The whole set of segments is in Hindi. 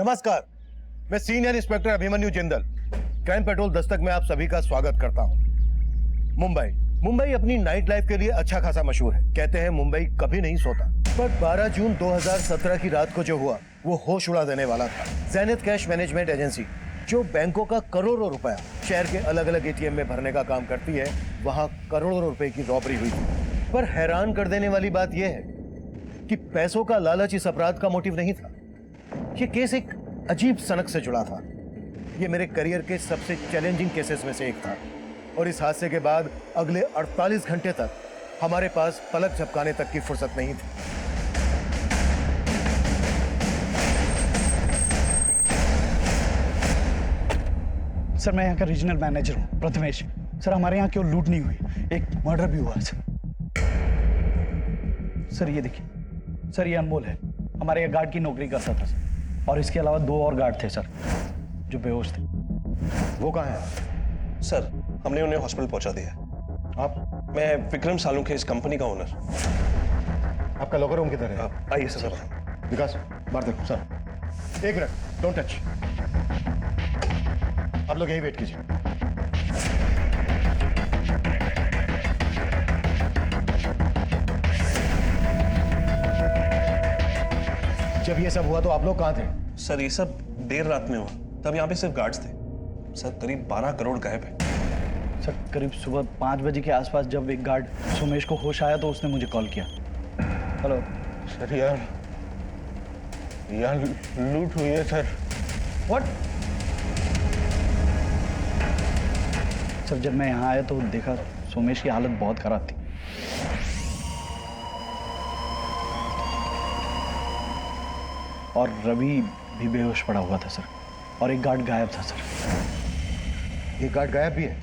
नमस्कार, मैं senior inspector Abhimanyu Jindal crime petrol Dastak में आप सभी का स्वागत करता हूं। मुंबई अपनी नाइट लाइफ के लिए अच्छा खासा मशहूर है। कहते हैं मुंबई कभी नहीं सोता, पर 12 जून 2017 की रात को जो हुआ वो होश उड़ा देने वाला था। ज़ेनिथ कैश मैनेजमेंट एजेंसी, जो बैंकों का करोड़ों रुपया शहर के अलग अलग एटीएम में भरने का काम करती है, वहां करोड़ों रुपए की रॉबरी हुई थी। पर हैरान कर देने वाली बात यह है कि पैसों का लालच इस अपराध का मोटिव नहीं था। ये केस एक अजीब सनक से जुड़ा था। ये मेरे करियर के सबसे चैलेंजिंग केसेस में से एक था और इस हादसे के बाद अगले 48 घंटे तक हमारे पास पलक झपकाने तक की फुर्सत नहीं थी। सर, मैं यहाँ का रीजनल मैनेजर हूँ, प्रथमेश। सर, हमारे यहाँ क्यों लूट नहीं हुई, एक मर्डर भी हुआ सर। ये देखिए सर, ये अनमोल है, हमारे यहाँ गार्ड की नौकरी करता था सर। और इसके अलावा 2 और गार्ड थे सर जो बेहोश थे। वो कहाँ है? सर, हमने उन्हें हॉस्पिटल पहुंचा दिया। आप? मैं विक्रम सालुंखे, इस कंपनी का ओनर। आपका लॉकर रूम किधर है? आइए सर। विकास, बाहर देखो सर। 1 minute, don't touch. आप लोग यही वेट कीजिए। जब ये सब हुआ तो आप लोग कहाँ थे? सर, ये सब देर रात में हुआ, तब यहाँ पे सिर्फ गार्ड्स थे। सर, करीब 12 करोड़ गायब है। सर, करीब सुबह 5 बजे के आसपास जब एक गार्ड सुमेश को होश आया तो उसने मुझे कॉल किया। हेलो सर, यार लूट हुई है सर। व्हाट? सर, जब मैं यहाँ आया तो देखा सुमेश की हालत बहुत खराब थी। और रवि भी बेहोश पड़ा हुआ था सर, और एक गार्ड गायब था सर। ये गार्ड गायब भी है?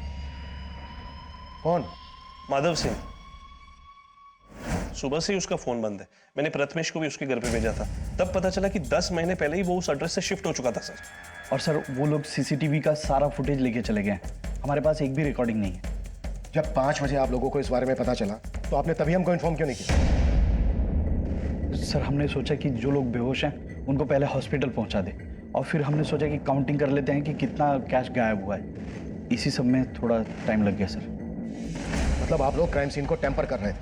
कौन? माधव सिंह। सुबह से ही उसका फोन बंद है। मैंने प्रथमेश को भी उसके घर पे भेजा था, तब पता चला कि 10 महीने पहले ही वो उस एड्रेस से शिफ्ट हो चुका था सर। और सर, वो लोग सीसीटीवी का सारा फुटेज लेके चले गए। हमारे पास एक भी रिकॉर्डिंग नहीं है। जब 5 बजे आप लोगों को इस बारे में पता चला तो आपने तभी हमको इन्फॉर्म क्यों नहीं किया? सर, हमने सोचा कि जो लोग बेहोश हैं उनको पहले हॉस्पिटल पहुंचा दे, और फिर हमने सोचा कि काउंटिंग कर लेते हैं कि कितना कैश गायब हुआ है। इसी सब में थोड़ा टाइम लग गया सर। मतलब आप लोग क्राइम सीन को टेम्पर कर रहे थे?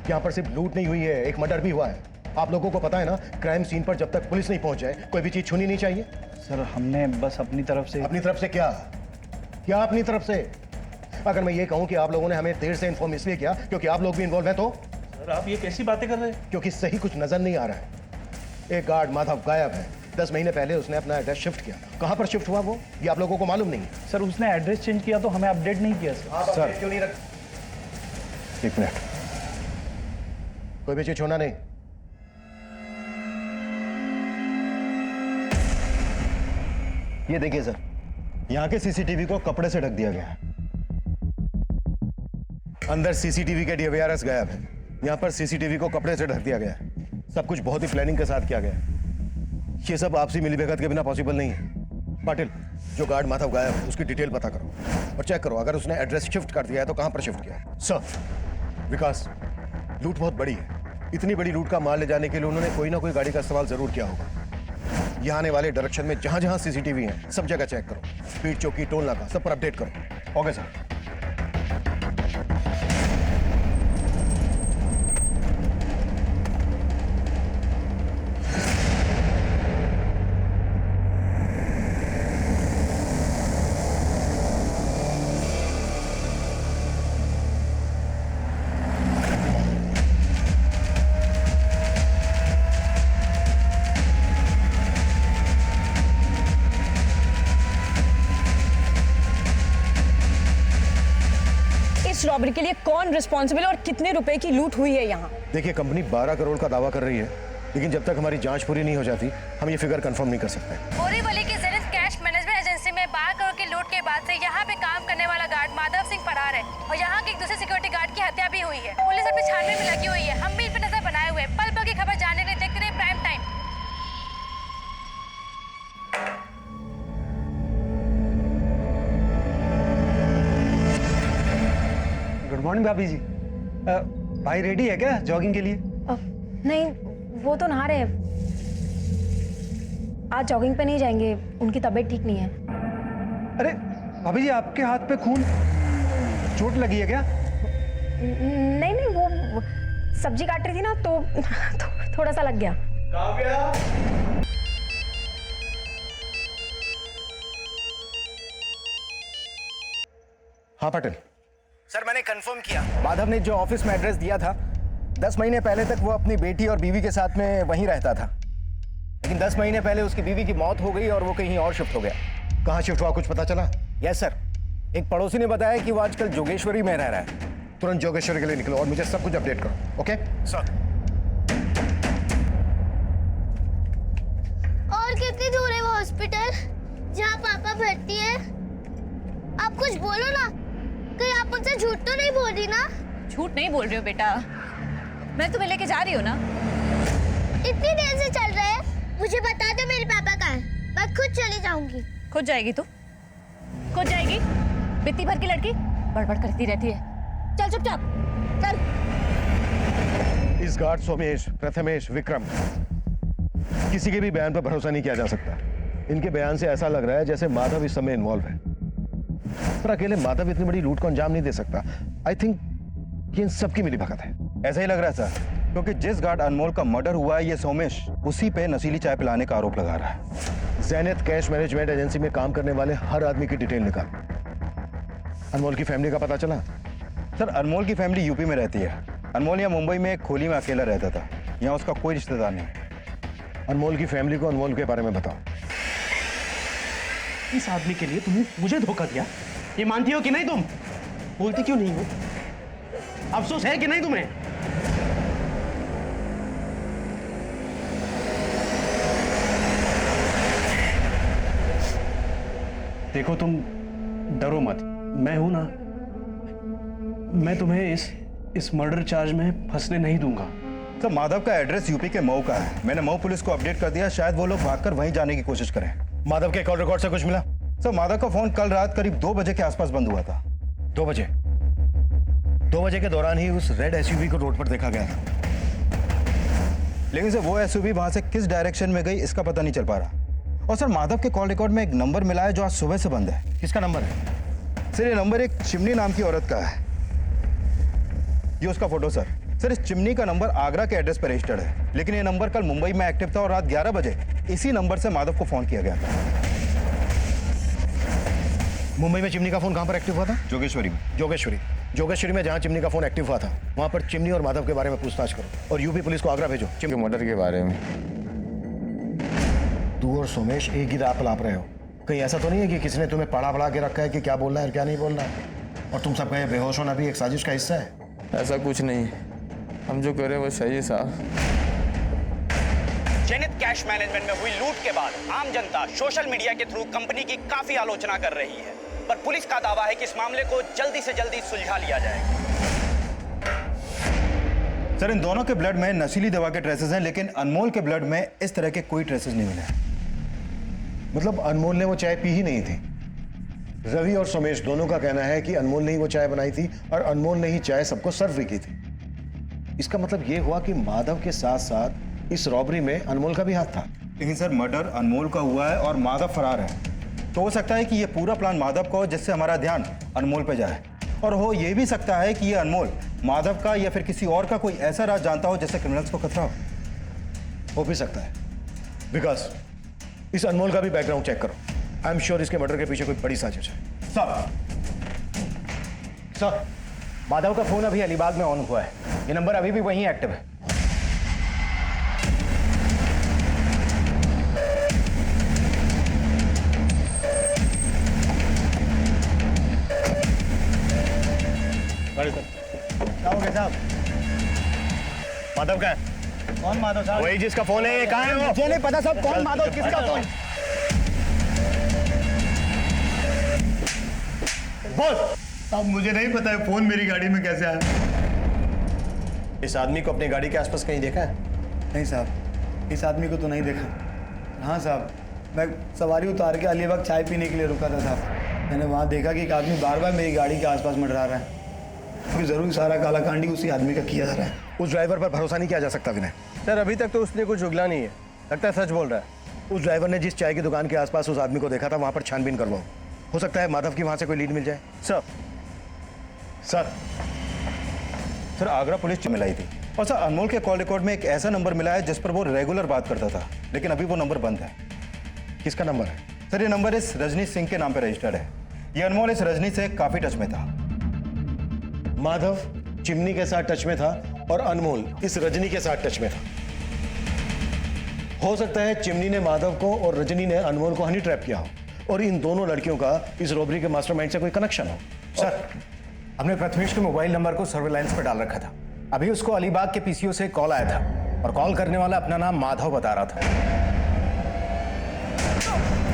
यहाँ पर सिर्फ लूट नहीं हुई है, एक मर्डर भी हुआ है। आप लोगों को पता है ना, क्राइम सीन पर जब तक पुलिस नहीं पहुंच जाए कोई भी चीज छूनी नहीं चाहिए। सर, हमने बस अपनी तरफ से। अपनी तरफ से क्या? क्या अपनी तरफ से? अगर मैं ये कहूं कि आप लोगों ने हमें देर से इन्फॉर्म इसलिए किया क्योंकि आप लोग भी इन्वॉल्व हैं, तो? सर, आप ये कैसी बातें कर रहे हैं? क्योंकि सही कुछ नजर नहीं आ रहा है। एक गार्ड माधव गायब है। 10 महीने पहले उसने अपना एड्रेस शिफ्ट किया। कहां पर शिफ्ट हुआ वो, ये आप लोगों को मालूम नहीं है? सर, उसने एड्रेस चेंज किया तो हमें अपडेट नहीं किया सर। सर क्यों नहीं रख? 1 मिनट, कोई भी चीज छोड़ना नहीं। ये देखिए सर, यहाँ के सीसीटीवी को कपड़े से ढक दिया गया है। अंदर सीसीटीवी के DVRs गायब है। यहाँ पर सीसीटीवी को कपड़े से ढक दिया गया है। सब कुछ बहुत ही प्लानिंग के साथ किया गया है। ये सब आपसी मिलीभगत के बिना पॉसिबल नहीं है। पाटिल, जो गार्ड माधव गायब है उसकी डिटेल पता करो और चेक करो, अगर उसने एड्रेस शिफ्ट कर दिया है तो कहां पर शिफ्ट किया है। सर, विकास, लूट बहुत बड़ी है। इतनी बड़ी लूट का माल ले जाने के लिए उन्होंने कोई ना कोई गाड़ी का इस्तेमाल जरूर किया होगा। यहाँ आने वाले डायरेक्शन में जहां जहां सीसीटीवी है सब जगह चेक करो। स्पीड चौकी, टोल नाका, सब पर अपडेट करो। Okay sir. रॉबरी के लिए कौन रिस्पॉन्सिबल और कितने रुपए की लूट हुई है यहाँ? देखिए, कंपनी 12 करोड़ का दावा कर रही है, लेकिन जब तक हमारी जांच पूरी नहीं हो जाती हम ये फिगर कंफर्म नहीं कर सकते। बोरीवली की ज़ेनिथ कैश मैनेजमेंट एजेंसी में 12 करोड़ की लूट के बाद से यहाँ पे काम करने वाला गार्ड माधव सिंह फरार है और यहाँ के एक दूसरे सिक्योरिटी गार्ड की हत्या भी हुई है। पुलिस अपनी छानबीन में लगी हुई है। हम भी इन पर नजर बनाए हुए हैं। पल पल की खबर जानने के लिए देखते रहिए प्राइम टाइम। गुड मॉर्निंग भाभी जी। भाई रेडी है क्या जॉगिंग के लिए? नहीं, वो तो नहा रहे हैं। आज जॉगिंग पे नहीं जाएंगे, उनकी तबीयत ठीक नहीं है। अरे भाभी जी, आपके हाथ पे खून, चोट लगी है क्या? नहीं नहीं, वो सब्जी काट रही थी ना तो थोड़ा सा लग गया। हाँ पटेल। सर मैंने कंफर्म किया, माधव ने जो ऑफिस में एड्रेस दिया था 10 महीने पहले तक वो अपनी बेटी और बीवी के साथ में वहीं रहता था, लेकिन 10 महीने पहले उसकी बीवी की मौत हो गई और वो कहीं और शिफ्ट हो गया। कहाँ शिफ्ट हुआ, कुछ पता चला? यस सर, एक पड़ोसी ने बताया कि वो आजकल जोगेश्वरी में रह रहा है। तुरंत जोगेश्वरी के लिए निकलो और मुझे सब कुछ अपडेट करो। Okay sir. और कितनी दूर है वो हॉस्पिटल जहाँ पापा भर्ती है? आप कुछ बोलो ना, कहीं आप मुझसे झूठ तो नहीं बोल रही ना? झूठ नहीं बोल रही हो बेटा, मैं तुम्हें लेके जा रही हूँ ना। इतनी देर से चल रहे हैं, मुझे बता दो मेरे पापा कहाँ है, मैं खुद चली जाऊंगी। खुद जाएगी तू? खुद जाएगी? बित्ती भर की लड़की बड़बड़ करती रहती है। चल चुपचाप चल। इस गार्ड सोमेश, प्रथमेश, विक्रम, किसी के भी बयान पर भरोसा नहीं किया जा सकता। इनके बयान से ऐसा लग रहा है जैसे माधव इस समय इन्वॉल्व है, पर अकेले माधव इतनी बड़ी लूट को अंजाम नहीं दे सकता। आई थिंक ये इन सबकी मिलीभगत है। ऐसा ही लग रहा है सर, क्योंकि जिस गार्ड अनमोल का मर्डर हुआ है ये सोमेश उसी पे नशीली चाय पिलाने का आरोप लगा रहा है। ज़ैनत कैश मैनेजमेंट एजेंसी में काम करने वाले हर आदमी की डिटेल निकाल। अनमोल की फैमिली का पता चला? सर अनमोल की फैमिली यूपी में रहती है। अनमोल यहाँ मुंबई में एक खोली में अकेला रहता था, यहाँ उसका कोई रिश्तेदार नहीं। अनमोल की फैमिली को अनमोल के बारे में बताओ। इस आदमी के लिए तुमने मुझे धोखा दिया, ये मानती हो कि नहीं? तुम बोलती क्यों नहीं हो? अफसोस है कि नहीं तुम्हें? देखो तुम डरो मत, मैं हूं ना। मैं तुम्हें इस मर्डर चार्ज में फंसने नहीं दूंगा। सर माधव का एड्रेस यूपी के मऊ का है, मैंने मऊ पुलिस को अपडेट कर दिया, शायद वो लोग भागकर वहीं जाने की कोशिश करें। माधव के कॉल रिकॉर्ड से कुछ मिला? सर माधव का फोन कल रात करीब 2 बजे के आसपास बंद हुआ था। 2 बजे? 2 बजे के दौरान ही उस रेड एसयूवी को रोड पर देखा गया था। लेकिन सर वो एसयूवी वहां से किस डायरेक्शन में गई इसका पता नहीं चल पा रहा। और सर माधव के कॉल रिकॉर्ड में एक नंबर मिला है जो आज सुबह से बंद है। किसका नंबर है? सर ये नंबर एक चिमनी नाम की औरत का है, ये उसका फोटो सर। सर इस चिमनी का नंबर आगरा के एड्रेस पर रजिस्टर्ड है, लेकिन ये नंबर कल मुंबई में एक्टिव था और रात 11 बजे इसी नंबर से माधव को फोन किया गया था। मुंबई में चिमनी का फोन कहां पर एक्टिव हुआ था? जोगेश्वरी में। जोगेश्वरी में जहां चिमनी का फोन एक्टिव हुआ था वहां पर चिमनी और माधव के बारे में पूछताछ करो और यूपी पुलिस को आगरा भेजो। के मर्डर के बारे में तू और सोमेश एक ही राह लाप रहे हो। कहीं ऐसा तो नहीं है कि किसी ने तुम्हें पढ़ा के रखा है कि क्या बोलना है और क्या नहीं बोलना है, और तुम सब कहे बेहोश होना भी एक साजिश का हिस्सा है? ऐसा कुछ नहीं, हम जो करें वो सही है साहब। जेनिथ कैश मैनेजमेंट में हुई लूट के बाद आम जनता सोशल मीडिया के थ्रू कंपनी की काफी आलोचना कर रही है, पर पुलिस का दावा है कि इस मामले को जल्दी से जल्दी सुलझा लिया जाएगा। सर इन दोनों के ब्लड में नशीली दवा के ट्रेसेस हैं, लेकिन अनमोल के ब्लड में इस तरह के कोई ट्रेसेस नहीं मिले। मतलब अनमोल ने वो चाय पी ही नहीं थी? रवि और सोमेश दोनों का कहना है कि अनमोल ने ही वो चाय बनाई थी और अनमोल ने ही चाय सबको सर्व भी की थी। इसका मतलब ये हुआ कि माधव के साथ साथ इस रॉबरी में अनमोल का भी हाथ था। लेकिन सर मर्डर अनमोल का हुआ है और माधव फरार है, तो हो सकता है कि ये पूरा प्लान माधव का हो जिससे हमारा ध्यान अनमोल पे जाए, और हो ये भी सकता है कि ये अनमोल माधव का या फिर किसी और का कोई ऐसा राज जानता हो जिससे क्रिमिनल्स को खतरा हो भी सकता है। विकास, इस अनमोल का भी बैकग्राउंड चेक करो। आई एम श्योर इसके मर्डर के पीछे कोई बड़ी साजिश है। सर माधव का फोन अभी अलीबाग में ऑन हुआ है, ये नंबर अभी भी वहीं एक्टिव है। क्या हो गया साहब? माधव का है? कौन माधव साहब? वही जिसका फोन है, कहाँ है वो? मुझे नहीं पता साहब कौन माधव, किसका फोन? बोल। अब मुझे नहीं पता है फोन मेरी गाड़ी में कैसे आया। इस आदमी को अपनी गाड़ी के आसपास कहीं देखा है? नहीं साहब, इस आदमी को तो नहीं देखा। हाँ साहब, मैं सवारी उतार के अलीबाग चाय पीने के लिए रुका था साहब। मैंने वहाँ देखा कि एक आदमी बार बार मेरी गाड़ी के आसपास मंडरा रहा है। क्योंकि जरूर सारा कालाकांडी उसी आदमी का किया जा रहा है। उस ड्राइवर पर भरोसा नहीं किया जा सकता विनय। सर अभी तक तो उसने कुछ उगला नहीं है, लगता है सच बोल रहा है। उस ड्राइवर ने जिस चाय की दुकान के आसपास उस आदमी को देखा था वहां पर छानबीन करवाओ। हो सकता है माधव की वहां से कोई लीड मिल जाए। सर सर आगरा पुलिस मिलाई थी और सर अनमोल के कॉल रिकॉर्ड में एक ऐसा नंबर मिला है जिस पर वो रेगुलर बात करता था, लेकिन अभी वो नंबर बंद है। किसका नंबर है? सर ये नंबर इस रजनी सिंह के नाम पे रजिस्टर्ड है। ये अनमोल इस रजनी से काफी टच में था। माधव चिमनी के साथ टच में था और अनमोल इस रजनी के साथ टच में था। हो सकता है चिमनी ने माधव को और रजनी ने अनमोल को हनी ट्रैप किया हो और इन दोनों लड़कियों का इस रॉबरी के मास्टरमाइंड से कोई कनेक्शन हो। सर हमने प्रथमेश के मोबाइल नंबर को सर्विलांस पर डाल रखा था। अभी उसको अलीबाग के पीसीओ से कॉल आया था और कॉल करने वाला अपना नाम माधव बता रहा था।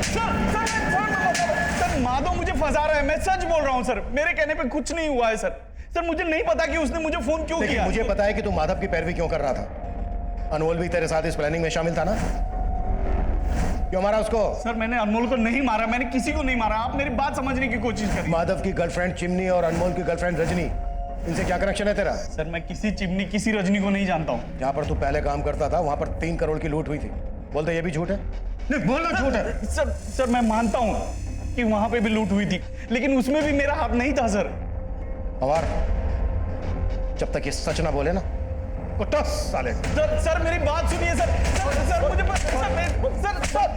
सर माधव मुझे फंसा रहा है, मैं सच बोल रहा हूँ सर, मेरे कहने पे कुछ नहीं हुआ है सर। सर मुझे नहीं पता कि उसने मुझे फोन क्यों किया। मुझे पता है कि तू माधव की पैरवी क्यों कर रहा था। अनमोल भी तेरे साथ इस प्लानिंग में शामिल था ना? क्यों मारा उसको? सर मैंने अनमोल को नहीं मारा, मैंने किसी को नहीं मारा, आप मेरी बात समझने की कोशिश करिए। माधव की गर्लफ्रेंड चिमनी और अनमोल की गर्लफ्रेंड रजनी, इनसे क्या कनेक्शन है तेरा? सर मैं किसी चिमनी किसी रजनी को नहीं जानता हूँ। जहाँ पर तू पहले काम करता था वहां पर 3 करोड़ की लूट हुई थी। बोलते ये भी झूठ है? नहीं बोलो झूठ है। सर मैं मानता हूँ कि वहां पे भी लूट हुई थी, लेकिन उसमें भी मेरा हाथ नहीं था सर। और जब तक ये सच ना बोले ना कुत्ता साले। सर मेरी बात सुनिए सर। सर मुझे सर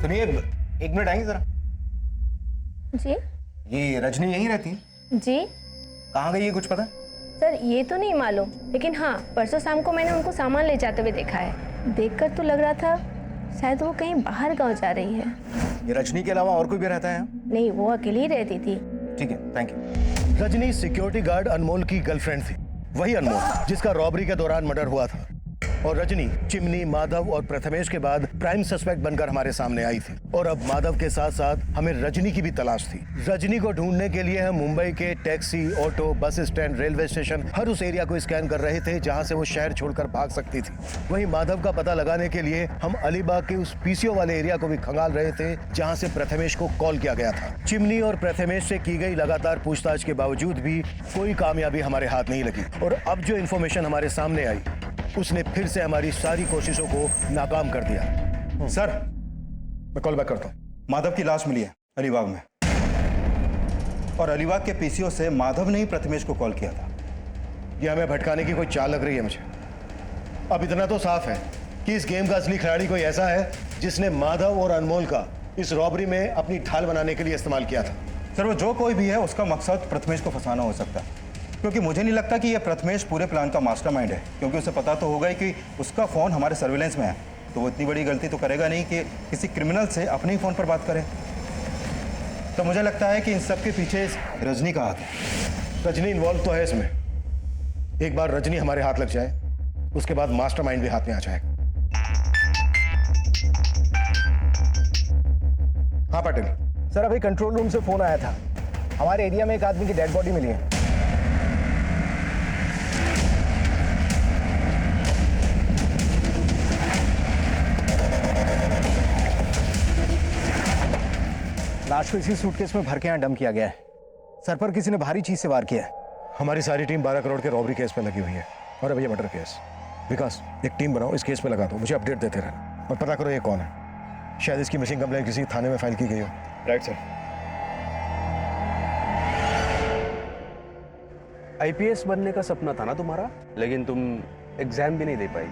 सुनिए, एक मिनट आएंगे जरा। जी ये रजनी यहीं रहती है? जी कहाँ गई है कुछ पता? सर ये तो नहीं मालूम, लेकिन हाँ परसों शाम को मैंने उनको सामान ले जाते हुए देखा है। देखकर तो लग रहा था शायद वो कहीं बाहर गांव जा रही है। ये रजनी के अलावा और कोई भी रहता है यहाँ? नहीं, वो अकेली ही रहती थी। ठीक है, thank you. Rajni security guard Anmol की गर्लफ्रेंड थी, वही अनमोल जिसका रॉबरी के दौरान मर्डर हुआ था। और रजनी चिमनी, माधव और प्रथमेश के बाद प्राइम सस्पेक्ट बनकर हमारे सामने आई थी। और अब माधव के साथ साथ हमें रजनी की भी तलाश थी। रजनी को ढूंढने के लिए हम मुंबई के taxi, auto, bus stand, railway station, हर उस एरिया को स्कैन कर रहे थे जहां से वो शहर छोड़कर भाग सकती थी। वहीं माधव का पता लगाने के लिए हम अलीबाग के उस पीसीओ वाले एरिया को भी खंगाल रहे थे जहां से प्रथमेश को कॉल किया गया था। चिमनी और प्रथमेश से की गई लगातार पूछताछ के बावजूद भी कोई कामयाबी हमारे हाथ नहीं लगी। और अब जो इन्फॉर्मेशन हमारे सामने आई उसने फिर से हमारी सारी कोशिशों को नाकाम कर दिया। सर मैं कॉल बैक करता हूँ। माधव की लाश मिली है अलीबाग में, और अलीबाग के पीसीओ से माधव ने ही प्रथमेश को कॉल किया था। ये हमें भटकाने की कोई चाल लग रही है मुझे। अब इतना तो साफ है कि इस गेम का असली खिलाड़ी कोई ऐसा है जिसने माधव और अनमोल का इस रॉबरी में अपनी ढाल बनाने के लिए इस्तेमाल किया था। सर वो जो कोई भी है उसका मकसद प्रथमेश को फंसाना हो सकता है, क्योंकि मुझे नहीं लगता कि यह प्रथमेश पूरे प्लान का मास्टरमाइंड है, क्योंकि उसे पता तो होगा ही कि उसका फ़ोन हमारे सर्विलेंस में है, तो वो इतनी बड़ी गलती तो करेगा नहीं कि किसी क्रिमिनल से अपने ही फ़ोन पर बात करे। तो मुझे लगता है कि इन सब के पीछे रजनी का हाथ है। रजनी इन्वॉल्व तो है इसमें। एक बार रजनी हमारे हाथ लग जाए उसके बाद मास्टरमाइंड भी हाथ में आ जाएगा। हाँ पाटिल सर, अभी कंट्रोल रूम से फोन आया था। हमारे एरिया में एक आदमी की डेड बॉडी मिली है। लाश को इसी सूटकेस में भर के यहाँ डंप किया गया है। सर पर किसी ने भारी चीज से वार किया है। हमारी सारी टीम 12 करोड़ के रॉबरी केस पे लगी हुई है और अब ये मर्डर केस। विकास एक टीम बनाओ, इस केस पे लगा दो, मुझे अपडेट देते रहना और पता करो ये कौन है। शायद इसकी मिसिंग कंप्लेंट किसी थाने में फाइल की गई हो। Right sir. आईपीएस बनने का सपना था ना तुम्हारा, लेकिन तुम एग्जाम भी नहीं दे पाई।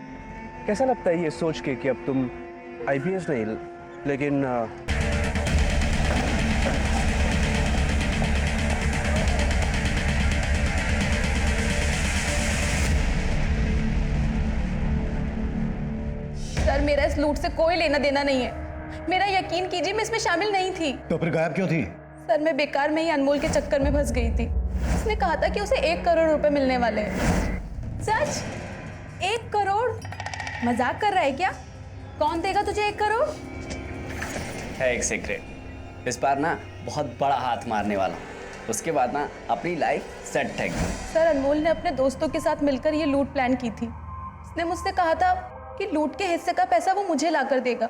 कैसा लगता है ये सोच के कि अब तुम आईपीएस नहीं लेकिन सर मेरा इस लूट से कोई लेना देना नहीं है। मेरा यकीन कीजिए मैं इसमें शामिल नहीं थी। तो फिर गायब क्यों थी? सर मैं बेकार में ही अनमोल के चक्कर में फंस गई थी। उसने कहा था कि उसे 1 करोड़ रुपए मिलने वाले हैं। सच? 1 करोड़? मजाक कर रहा है क्या? कौन देगा तुझे 1 करोड़? है एक सीक्रेट। इस बार ना बहुत बड़ा हाथ मारने वाला हूं। उसके बाद ना अपनी लाइफ सेट है। सर अनमोल ने अपने दोस्तों के साथ मिलकर ये लूट प्लान की थी। उसने मुझसे कहा था कि लूट के हिस्से का पैसा वो मुझे लाकर देगा,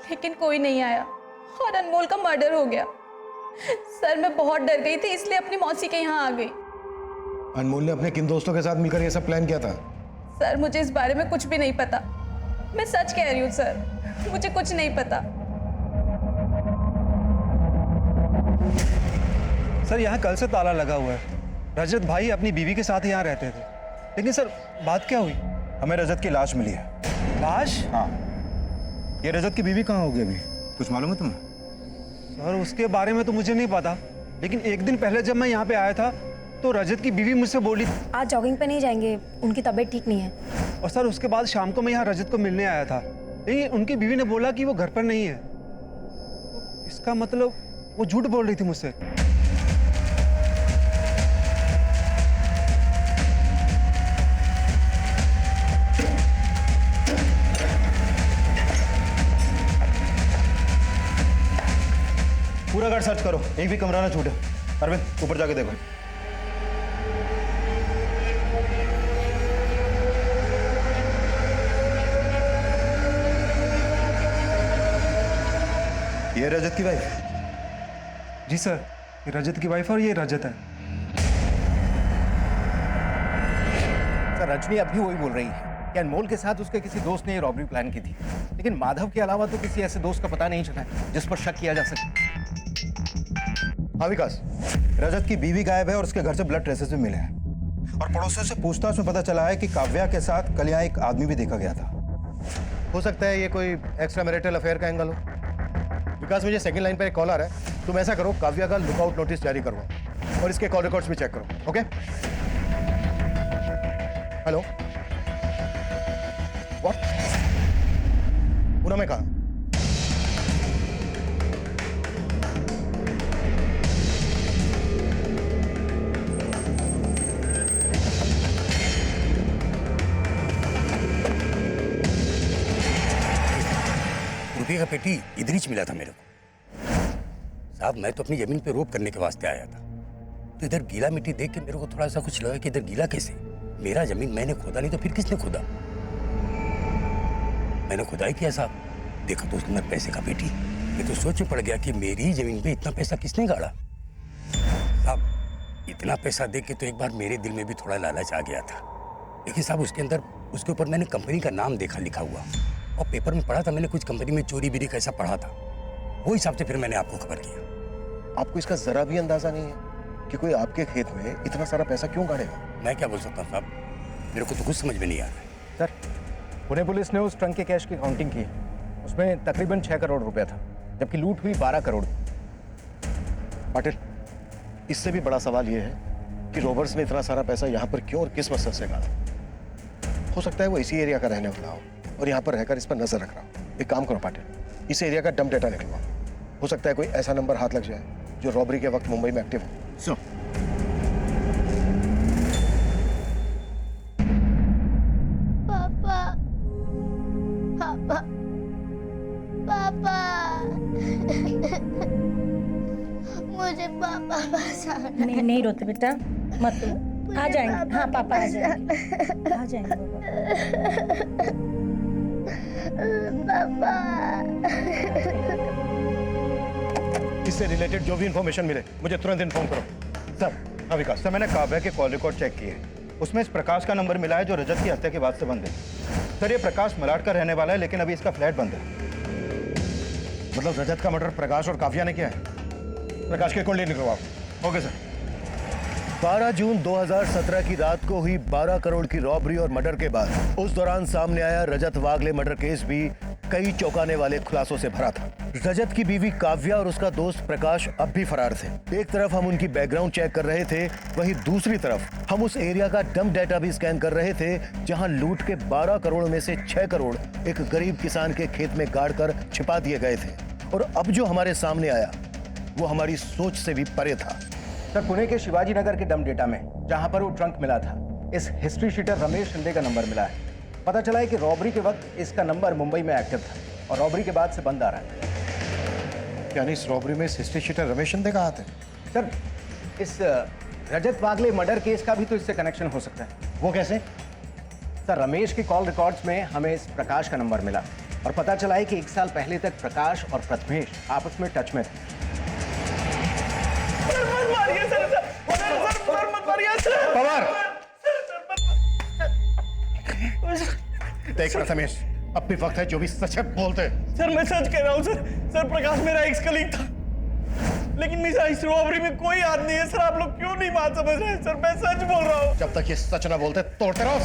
लेकिन कोई नहीं आया। और अनमोल का मर्डर हो गया। सर मैं बहुत डर गई थी, इसलिए अपनी मौसी के यहाँ आ गई। अनमोल ने अपने किन दोस्तों के साथ मिलकर ये सब प्लान किया था? सर मुझे इस बारे में कुछ भी नहीं पता, मैं सच कह रही हूँ सर, मुझे कुछ नहीं पता। सर यहाँ कल से ताला लगा हुआ है। रजत भाई अपनी बीवी के साथ यहाँ रहते थे, लेकिन सर बात क्या हुई? हमें रजत की लाश मिली है। लाश? हाँ। ये रजत की बीवी कहाँ होगी अभी? कुछ मालूम है तुम्हें? सर उसके बारे में तो मुझे नहीं पता, लेकिन एक दिन पहले जब मैं यहाँ पे आया था तो रजत की बीवी मुझसे बोली आज जॉगिंग पे नहीं जाएंगे, उनकी तबीयत ठीक नहीं है। और सर उसके बाद शाम को मैं यहाँ रजत को मिलने आया था, लेकिन उनकी बीवी ने बोला कि वो घर पर नहीं है। इसका मतलब वो झूठ बोल रही थी मुझसे। पूरा घर सर्च करो, एक भी कमरा ना छूटे। अरविंद ऊपर जाके देखो। ये रजत की वाइफ? जी सर, ये रजत की वाइफ और ये रजत है। सर रजनी अभी वही बोल रही है कि अनमोल के साथ उसके किसी दोस्त ने ये रॉबरी प्लान की थी, लेकिन माधव के अलावा तो किसी ऐसे दोस्त का पता नहीं चला है जिस पर शक किया जा सके। हाँ विकास, रजत की बीवी गायब है और उसके घर से ब्लड ट्रेसेस भी मिले हैं, और पड़ोसियों से पूछताछ में पता चला है कि काव्या के साथ कल यहाँ एक आदमी भी देखा गया था। हो सकता है ये कोई एक्स्ट्रा मैरिटल अफेयर का एंगल हो। विकास मुझे सेकंड लाइन पर एक कॉल आ रहा है, तुम ऐसा करो काव्या का लुकआउट नोटिस जारी करवाओ और इसके कॉल रिकॉर्ड्स भी चेक करो। ओके? Hello, what? पूना में कहा? रुपये का पेटी इधर ही मिला था मेरे को। साहब मैं तो अपनी जमीन पे रोप करने के वास्ते आया था, तो इधर गीला मिट्टी देख के मेरे को थोड़ा सा कुछ लगा कि इधर गीला कैसे? मेरा जमीन मैंने खोदा नहीं तो फिर किसने खोदा? मैंने खुदाई किया साहब, देखा तो उसके अंदर पैसे का पेटी। मैं तो सोच में पड़ गया कि मेरी जमीन पे इतना पैसा किसने गाड़ा। साहब इतना पैसा देख के तो एक बार मेरे दिल में भी थोड़ा लालच आ गया था, लेकिन साहब उसके अंदर उसके ऊपर मैंने कंपनी का नाम देखा लिखा हुआ, और पेपर में पढ़ा था मैंने कुछ कंपनी में चोरी बिरी कैसा पढ़ा था, वो हिसाब से फिर मैंने आपको खबर किया। आपको इसका जरा भी अंदाजा नहीं है कि कोई आपके खेत में इतना सारा पैसा क्यों गाड़ेगा? मैं क्या बोल सकता हूँ साहब, मेरे को तो कुछ समझ में नहीं आ रहा है। सर पुणे पुलिस ने उस ट्रंक के कैश की काउंटिंग की, उसमें तकरीबन 6 करोड़ रुपया था, जबकि लूट हुई 12 करोड़। पाटिल, इससे भी बड़ा सवाल यह है कि रॉबर्स ने इतना सारा पैसा यहाँ पर क्यों और किस मकसद से गाड़ा। हो सकता है वो इसी एरिया का रहने वाला हो और यहाँ पर रहकर इस पर नजर रख रहा हो। एक काम करो पाटिल, इस एरिया का डंप डेटा निकलवाओ, हो सकता है कोई ऐसा नंबर हाथ लग जाए जो रॉबरी के वक्त मुंबई में एक्टिव हो। सो पापा, पापा, पापा, मुझे पापा बचाना। नहीं नहीं रोते बेटा, मत रो, आ जाएंगे। हाँ पापा आ जाएंगे, आ जाएंगे पापा। इससे रिलेटेड जो भी इंफॉर्मेशन मिले मुझे तुरंत इन्फॉर्म करो। सर हाँ विकास, सर मैंने काव्या के कॉल रिकॉर्ड चेक किए, उसमें इस प्रकाश का नंबर मिला है जो रजत की हत्या के बाद से बंद है। सर ये प्रकाश मलाड का रहने वाला है, लेकिन अभी इसका फ्लैट बंद है। मतलब रजत का मर्डर प्रकाश और काव्या ने किया है? प्रकाश के कॉल निकलवाओ। Okay sir. 12 जून 2017 की रात को हुई 12 करोड़ की रॉबरी और मर्डर के बाद उस दौरान सामने आया रजत वागले मर्डर केस भी कई चौंकाने वाले खुलासों से भरा था। रजत की बीवी काव्या और उसका दोस्त प्रकाश अब भी फरार थे। एक तरफ हम उनकी बैकग्राउंड चेक कर रहे थे, वहीं दूसरी तरफ हम उस एरिया का डंप डेटा भी स्कैन कर रहे थे जहां लूट के 12 करोड़ में से 6 करोड़ एक गरीब किसान के खेत में गाड़कर छिपा दिए गए थे। और अब जो हमारे सामने आया वो हमारी सोच से भी परे था। सर पुणे के शिवाजी नगर के डंप डेटा में जहां पर वो ट्रंक मिला था, इस हिस्ट्री शीटर रमेश शिंदे का नंबर मिला है। पता चला है कि रॉबरी के वक्त इसका नंबर मुंबई में एक्टिव था और रॉबरी के बाद से बंद आ रहा है। यानी इस रॉबरी में हिस्ट्री शीटर रमेश शिंदे का हाथ है? सर इस रजत वागले मर्डर केस का भी तो इससे कनेक्शन हो सकता है। वो कैसे? सर रमेश के कॉल रिकॉर्ड्स में हमें इस प्रकाश का नंबर मिला और पता चला है कि 1 साल पहले तक प्रकाश और प्रथमेश आपस में टच में थे। पवार, देख प्रथमेश, अब भी वक्त है, जो भी सच है बोलते। सर मैं सच कह रहा हूँ सर। सर प्रकाश मेरा एक्स कलीग था, लेकिन इस रॉबरी में कोई हाथ नहीं है सर। आप लोग क्यों नहीं बात समझ रहे हैं सर? मैं सच बोल रहा हूँ। जब तक ये सच ना बोलते तोड़ते रहो।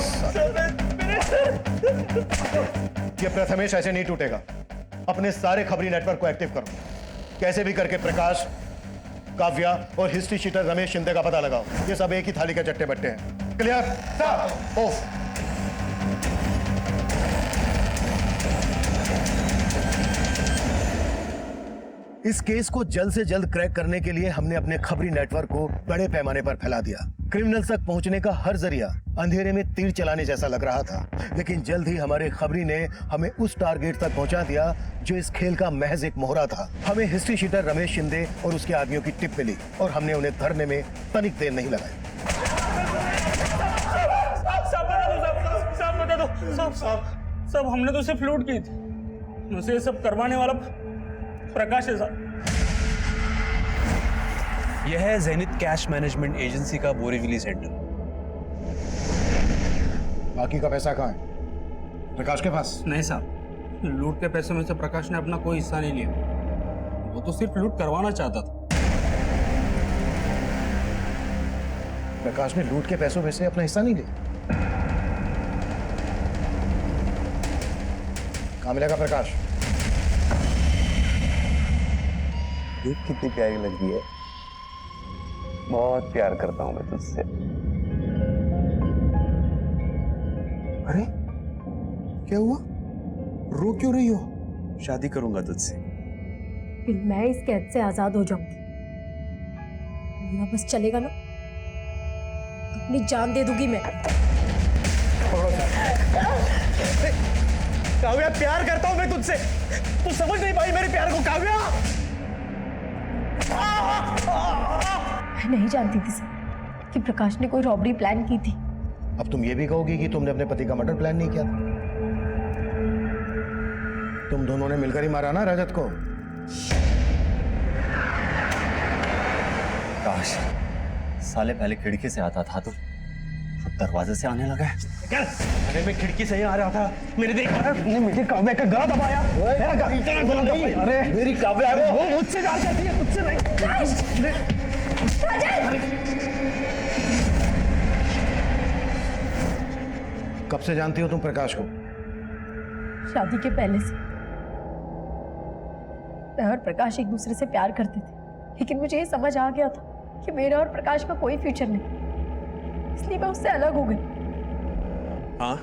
ये प्रथमेश ऐसे नहीं टूटेगा। अपने सारे खबरी नेटवर्क को एक्टिव करो, कैसे भी करके प्रकाश, काव्या और हिस्ट्री शीटर रमेश शिंदे का पता लगाओ। ये सब एक ही थाली के चट्टे बट्टे हैं। क्लियर? ऑफ। इस केस को जल्द से जल्द क्रैक करने के लिए हमने अपने खबरी नेटवर्क को बड़े पैमाने पर फैला दिया। क्रिमिनल्स तक पहुंचने का हर जरिया अंधेरे में तीर चलाने जैसा लग रहा था, लेकिन जल्द ही हमारे खबरी ने हमें उस टारगेट तक पहुंचा दिया जो इस खेल का महज एक मोहरा था। हमें हिस्ट्री शीटर रमेश शिंदे और उसके आदमियों की टिप मिली और हमने उन्हें धरने में तनिक देर नहीं लगाई। सब हमने तो सिर्फ लूट की थी, मुझसे ये सब करवाने वाला प्रकाश है साहब। यह है ज़ेनिथ कैश मैनेजमेंट एजेंसी का बोरीवली सेंटर। बाकी का पैसा कहाँ है? प्रकाश के पास? नहीं साहब, लूट के पैसे में से प्रकाश ने अपना कोई हिस्सा नहीं लिया। वो तो सिर्फ लूट करवाना चाहता था। प्रकाश ने लूट के पैसों में से अपना हिस्सा नहीं लिया? कहाँ मिलेगा प्रकाश? कितनी प्यारी लगी है। बहुत प्यार करता हूं मैं तुझसे। अरे क्या हुआ? रो क्यों रही हो? शादी करूंगा तुझसे। फिर मैं इस कैद से आजाद हो जाऊंगी। मेरा बस चलेगा ना, अपनी जान दे दूंगी मैं। काव्या, प्यार करता हूं मैं तुझसे। तू समझ नहीं पाई मेरे प्यार को काव्या। मैं नहीं जानती थी सर कि प्रकाश ने कोई रॉबरी प्लान की थी। अब तुम ये भी कहोगी कि तुमने अपने पति का मर्डर प्लान नहीं किया था? तुम दोनों ने मिलकर ही मारा ना रजत को? काश साले पहले खिड़की से आता था तो दरवाजे से आने लगा है। अरे मैं खिड़की से ही आ रहा था, मैंने देखा मुझे काव्या का गला दबाया। अरे मेरी काव्या है, वो मुझसे प्यार करती है, तुझसे नहीं। कब से जानती हो तुम प्रकाश को? शादी के पहले से। मैं और प्रकाश एक दूसरे से प्यार करते थे, लेकिन मुझे ये समझ आ गया था कि मेरा और प्रकाश का कोई फ्यूचर नहीं, इसलिए मैं उससे अलग हो गई। हाँ,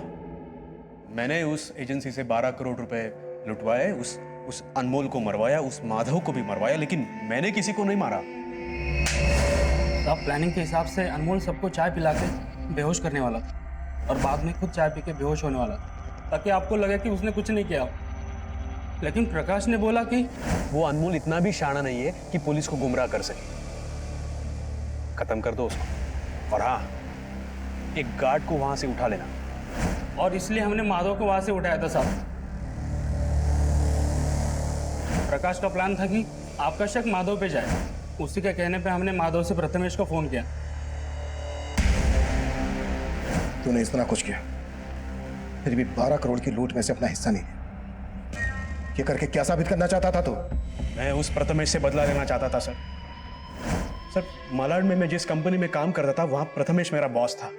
मैंने उस एजेंसी से 12 करोड़ रुपए लुटवाए, उस अनमोल को मरवाया, उस माधव को भी मरवाया, लेकिन मैंने किसी को नहीं मारा। साहब प्लानिंग के हिसाब से अनमोल सबको चाय पिला के बेहोश करने वाला था और बाद में खुद चाय पी के बेहोश होने वाला था, ताकि आपको लगे कि उसने कुछ नहीं किया। लेकिन प्रकाश ने बोला कि वो अनमोल इतना भी शाना नहीं है कि पुलिस को गुमराह कर सके। खत्म कर दो उसको। और हाँ, एक गार्ड को वहां से उठा लेना। और इसलिए हमने माधव को वहां से उठाया था साहब। प्रकाश का प्लान था कि आपका शक माधव पे जाए। उसी के कहने पे हमने माधव से प्रथमेश को फोन किया। तूने इतना कुछ किया, फिर भी 12 करोड़ की लूट में से अपना हिस्सा नहीं लिया। ये करके क्या साबित करना चाहता था तू? मैं उस प्रथमेश से बदला लेना चाहता था सर। सर, मालाड में मैं जिस कंपनी में काम करता था वहां प्रथमेश मेरा बॉस था।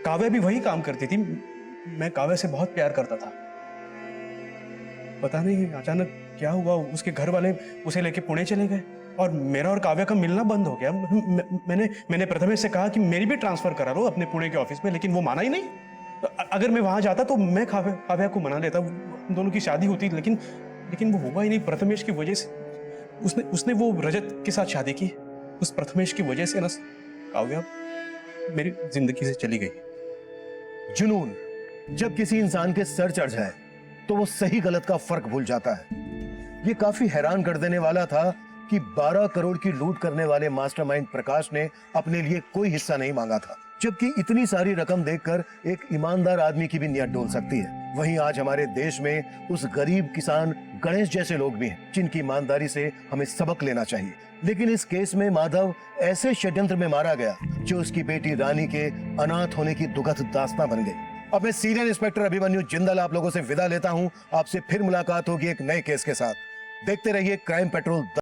काव्या भी वही काम करती थी। मैं काव्या से बहुत प्यार करता था। पता नहीं अचानक क्या हुआ, उसके घर वाले उसे लेके पुणे चले गए और मेरा और काव्या का मिलना बंद हो गया। मैंने प्रथमेश से कहा कि मेरी भी ट्रांसफर करा लो अपने पुणे के ऑफिस में, लेकिन वो माना ही नहीं। अगर मैं वहां जाता तो मैं काव्या को मना लेता, हम दोनों की शादी होती, लेकिन वो हुआ ही नहीं। प्रथमेश की वजह से उसने वो रजत के साथ शादी की। उस प्रथमेश की वजह से ना काव्या मेरी जिंदगी से चली गई। जुनून जब किसी इंसान के सर चढ़ जाए तो वो सही गलत का फर्क भूल जाता है। ये काफी हैरान कर देने वाला था कि 12 करोड़ की लूट करने वाले मास्टरमाइंड प्रकाश ने अपने लिए कोई हिस्सा नहीं मांगा था, जबकि इतनी सारी रकम देखकर एक ईमानदार आदमी की भी नियत डोल सकती है। वहीं आज हमारे देश में उस गरीब किसान गणेश जैसे लोग भी हैं जिनकी ईमानदारी से हमें सबक लेना चाहिए। लेकिन इस केस में माधव ऐसे षड्यंत्र में मारा गया जो उसकी बेटी रानी के अनाथ होने की दुखद दास्तां बन गई। अब मैं सीनियर इंस्पेक्टर अभिमन्यु जिंदल आप लोगों से विदा लेता हूं। आपसे फिर मुलाकात होगी एक नए केस के साथ। देखते रहिए क्राइम पेट्रोल।